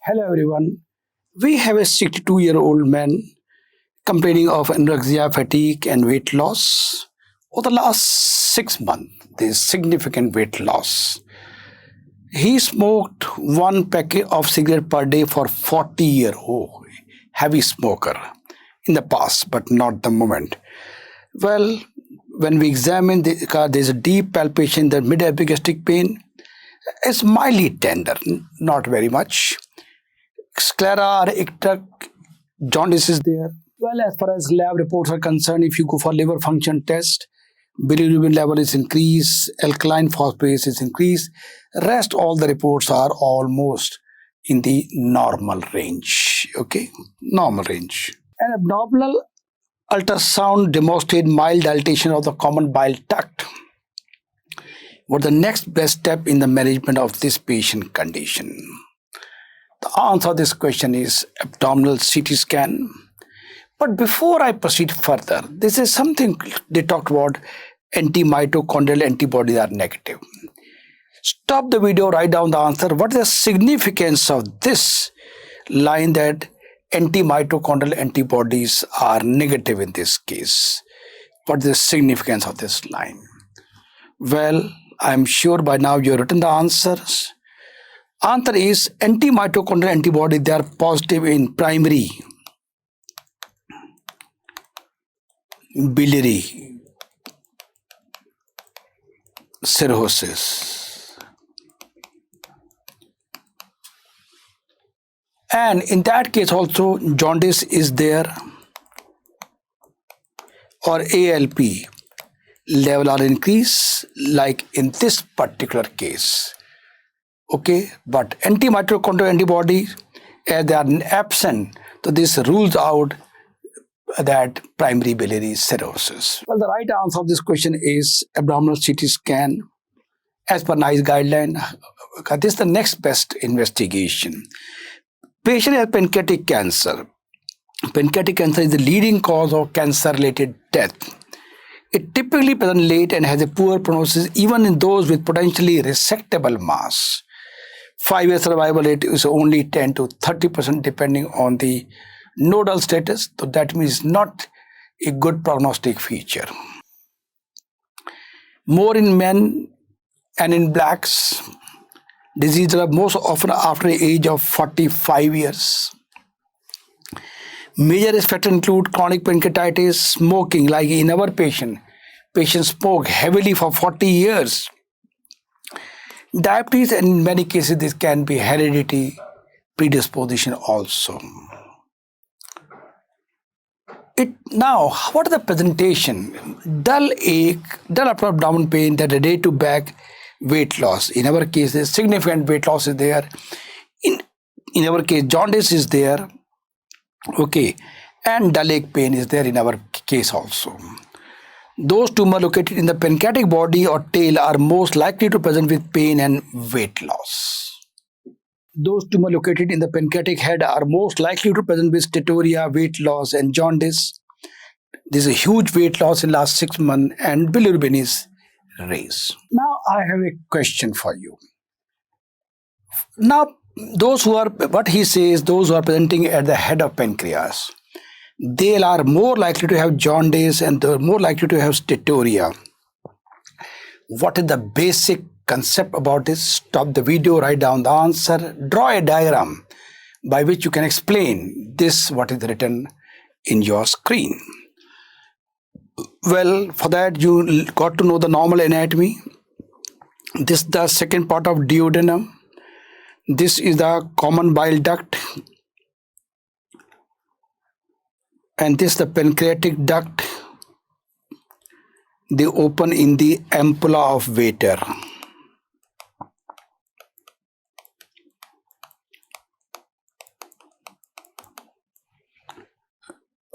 Hello everyone. We have a 62-year-old man complaining of anorexia, fatigue, and weight loss. Over the last 6 months, there's significant weight loss. He smoked one packet of cigarette per day for 40 years. Oh, heavy smoker in the past, but not the moment. Well, when we examine the car, there's a deep palpation in the mid-epigastric pain. It's mildly tender, not very much. Sclera or icteric jaundice is there. Well, as far as lab reports are concerned, if you go for liver function test, bilirubin level is increased, alkaline phosphorus is increased. Rest all the reports are almost in the normal range. Okay, normal range. An abdominal ultrasound demonstrated mild dilatation of the common bile duct. What the next best step in the management of this patient condition? The answer to this question is abdominal CT scan. But before I proceed further, this is something they talked about, anti-mitochondrial antibodies are negative. Stop the video, write down the answer. What is the significance of this line that anti-mitochondrial antibodies are negative in this case? What is the significance of this line? Well, I'm sure by now you've written the answers. Answer is anti-mitochondrial antibody, they are positive in primary biliary cirrhosis. And in that case also jaundice is there or ALP level are increased like in this particular case. Okay, but anti-mitochondrial antibody, as they are absent, so this rules out that primary biliary cirrhosis. Well, the right answer of this question is abdominal CT scan as per NICE guideline. This is the next best investigation. Patient has pancreatic cancer. Pancreatic cancer is the leading cause of cancer-related death. It typically presents late and has a poor prognosis even in those with potentially resectable mass. 5-year survival rate is only 10 to 30% depending on the nodal status. So that means not a good prognostic feature. More in men and in blacks. Disease are most often after the age of 45 years. Major risk factors include chronic pancreatitis, smoking, like in our patient. Patients smoke heavily for 40 years. Diabetes, and in many cases, this can be heredity predisposition also. Now, what is the presentation? Dull ache, dull upper abdominal pain that relate to back weight loss. In our case, there's significant weight loss is there. In our case, jaundice is there. Okay, and dull ache pain is there in our case also. Those tumors located in the pancreatic body or tail are most likely to present with pain and weight loss. Those tumors located in the pancreatic head are most likely to present with steatorrhea, weight loss, and jaundice. There's a huge weight loss in last 6 months and bilirubin is raised. Now I have a question for you. Now, those who are, what he says, those who are presenting at the head of pancreas, they are more likely to have jaundice and they're more likely to have steatorrhea. What is the basic concept about this? Stop the video, write down the answer, draw a diagram by which you can explain this, what is written in your screen. Well, for that you got to know the normal anatomy. This is the second part of duodenum. This is the common bile duct. And this is the pancreatic duct. They open in the ampulla of Vater.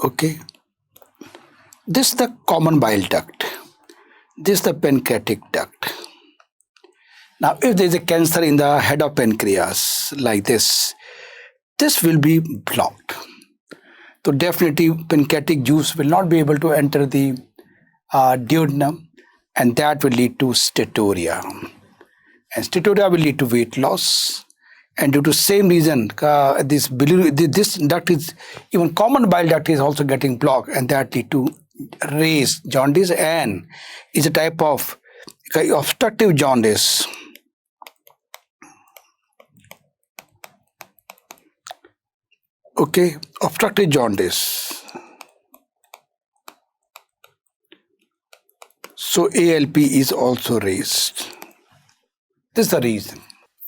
Okay. This is the common bile duct. This is the pancreatic duct. Now, if there is a cancer in the head of pancreas like this will be blocked. So definitely pancreatic juice will not be able to enter the duodenum, and that will lead to steatorrhea. And steatorrhea will lead to weight loss. And due to same reason, this duct is, even common bile duct is also getting blocked, and that lead to raise jaundice, and is a type of obstructive jaundice. Okay, obstructive jaundice. So ALP is also raised. This is the reason.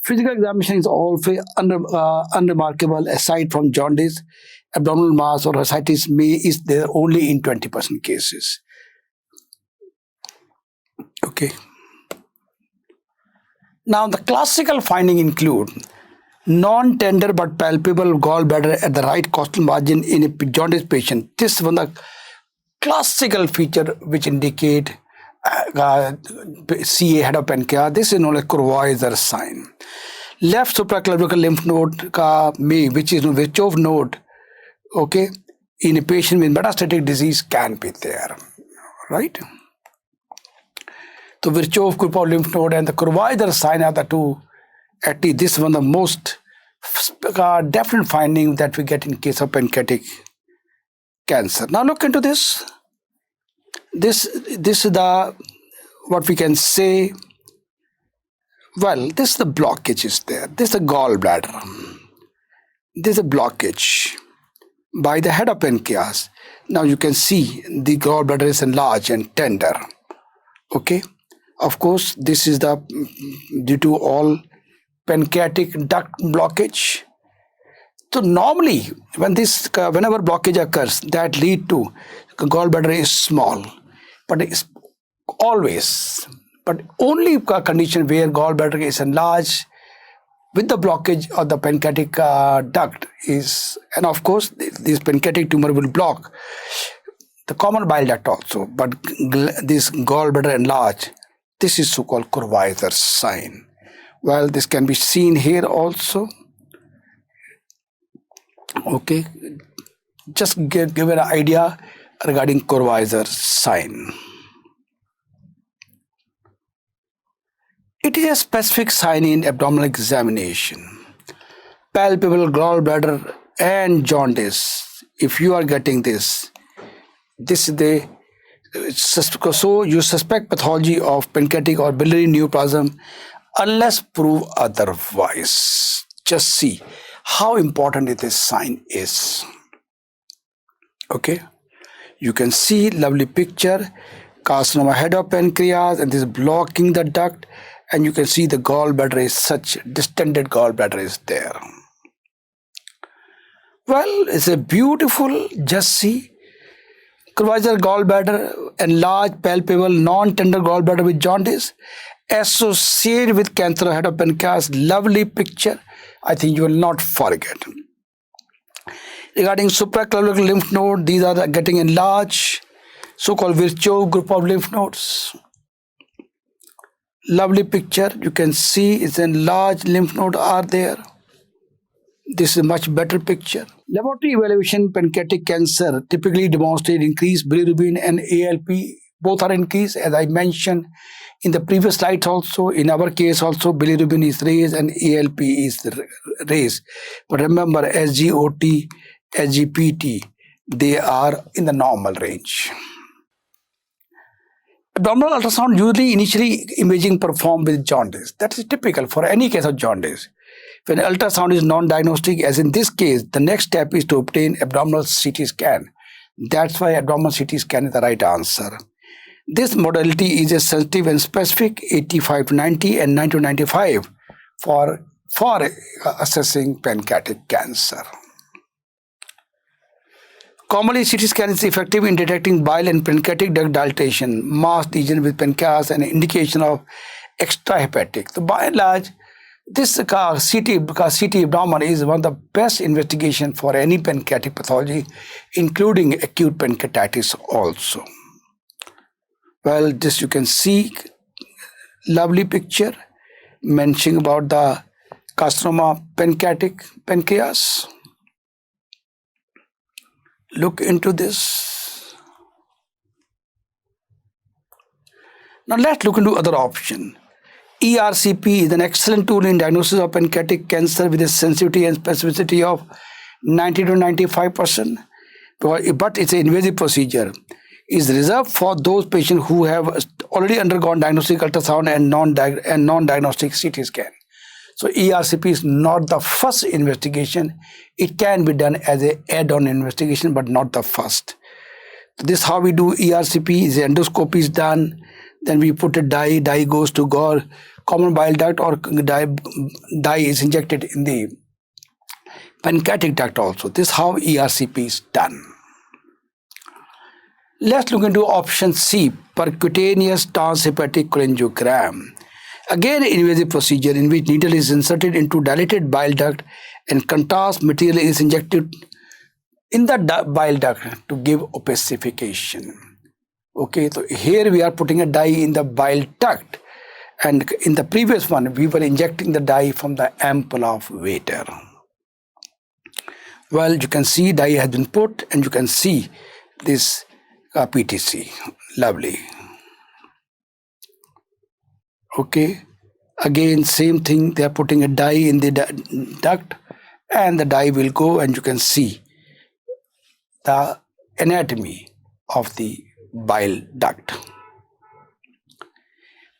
Physical examination is always unremarkable. Aside from jaundice, abdominal mass or ascites is there only in 20% cases. Okay. Now the classical finding include non-tender but palpable gallbladder at the right costal margin in a jaundice patient. This is one of the classical feature which indicate CA head of pancreas. This is known as Kurweiser sign. Left supraclavicular lymph node which is known as Virchow node, okay, in a patient with metastatic disease can be there, right? So Virchow group of lymph node and the Kurweiser sign are the two. At least this is one of the most definite finding that we get in case of pancreatic cancer. Now look into this. This is the, what we can say, well, this is the blockage is there. This is the gallbladder. This is a blockage by the head of pancreas. Now you can see the gallbladder is enlarged and tender. Okay. Of course, this is the due to all pancreatic duct blockage. So normally, whenever blockage occurs, that lead to gallbladder is small, but it's always, but only condition where gallbladder is enlarged with the blockage of the pancreatic duct is, and of course, this pancreatic tumor will block the common bile duct also, but this gallbladder enlarged. This is so-called Kurweiser sign. Well, this can be seen here also. Okay, just give an idea regarding Kurweiser sign. It is a specific sign in abdominal examination. Palpable gallbladder and jaundice. If you are getting this is the, so you suspect pathology of pancreatic or biliary neoplasm unless proved otherwise. Just see how important this sign is. Okay, you can see lovely picture, carcinoma head of pancreas, and this is blocking the duct, and you can see the gallbladder is such distended gallbladder is there. Well, it's a beautiful, just see, Kurweiser gallbladder, enlarged, palpable, non-tender gallbladder with jaundice, associated with cancer head of pancreas. Lovely picture. I think you will not forget. Regarding supraclavicular lymph node, these are getting enlarged, so-called Virchow group of lymph nodes. Lovely picture. You can see it's enlarged lymph node are there. This is a much better picture. Laboratory evaluation pancreatic cancer typically demonstrate increased bilirubin and ALP. Both are increased, as I mentioned in the previous slides also. In our case also, bilirubin is raised and ALP is raised. But remember, SGOT, SGPT, they are in the normal range. Abdominal ultrasound usually initially imaging performed with jaundice. That is typical for any case of jaundice. When ultrasound is non-diagnostic, as in this case, the next step is to obtain abdominal CT scan. That's why abdominal CT scan is the right answer. This modality is a sensitive and specific 85 to 90 and 90 to 95 for assessing pancreatic cancer. Commonly, CT scan is effective in detecting bile and pancreatic duct dilatation, mass lesion with pancreas, and indication of extrahepatic. So by and large, this CT abdomen is one of the best investigation for any pancreatic pathology, including acute pancreatitis also. Well, this you can see, lovely picture mentioning about the carcinoma pancreas. Look into this. Now let's look into other option. ERCP is an excellent tool in diagnosis of pancreatic cancer with a sensitivity and specificity of 90 to 95%, but it's an invasive procedure. Is reserved for those patients who have already undergone diagnostic ultrasound and non-diagnostic CT scan. So ERCP is not the first investigation. It can be done as an add-on investigation, but not the first. So this is how we do ERCP. The endoscopy is done. Then we put a dye. Dye goes to common bile duct, or dye is injected in the pancreatic duct also. This is how ERCP is done. Let's look into option C, percutaneous transhepatic cholangiogram. Again, an invasive procedure in which needle is inserted into dilated bile duct and contrast material is injected in the bile duct to give opacification. Okay, so here we are putting a dye in the bile duct, and in the previous one we were injecting the dye from the ampulla of Vater. Well, you can see dye has been put, and you can see this PTC. Lovely. Okay, again same thing, they are putting a dye in the duct, and the dye will go, and you can see the anatomy of the bile duct.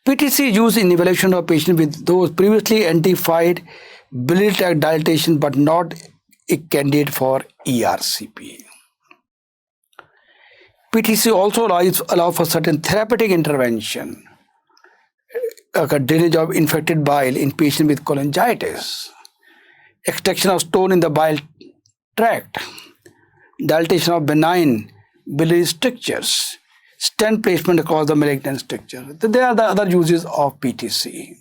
PTC is used in evaluation of patients with those previously identified biliary tract dilatation but not a candidate for ERCP. PTC also allows for certain therapeutic intervention, drainage of infected bile in patients with cholangitis, extraction of stone in the bile tract, dilatation of benign biliary strictures, stent placement across the malignant structure. There are the other uses of PTC.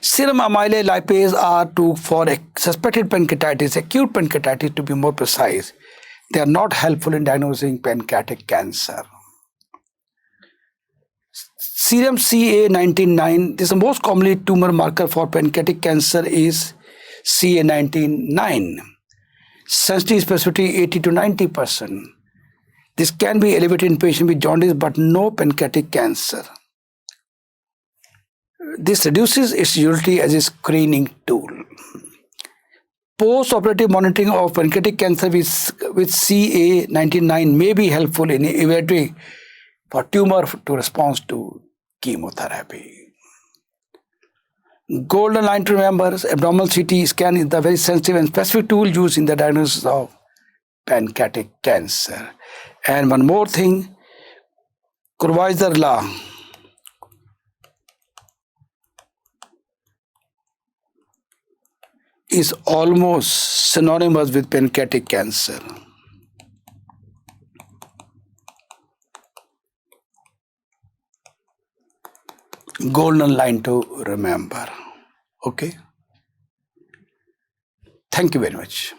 Serum amyloid lipase are for suspected pancreatitis, acute pancreatitis to be more precise. They are not helpful in diagnosing pancreatic cancer. Serum CA19-9, this is the most commonly tumor marker for pancreatic cancer is CA19-9. Sensitivity specificity 80 to 90%. This can be elevated in patients with jaundice but no pancreatic cancer. This reduces its utility as a screening tool. Post-operative monitoring of pancreatic cancer with CA19-9 may be helpful in evaluating for tumor to respond to chemotherapy. Golden line to remember, abdominal CT scan is the very sensitive and specific tool used in the diagnosis of pancreatic cancer. And one more thing, Kurwaiser law is almost synonymous with pancreatic cancer. Golden line to remember. Okay. Thank you very much.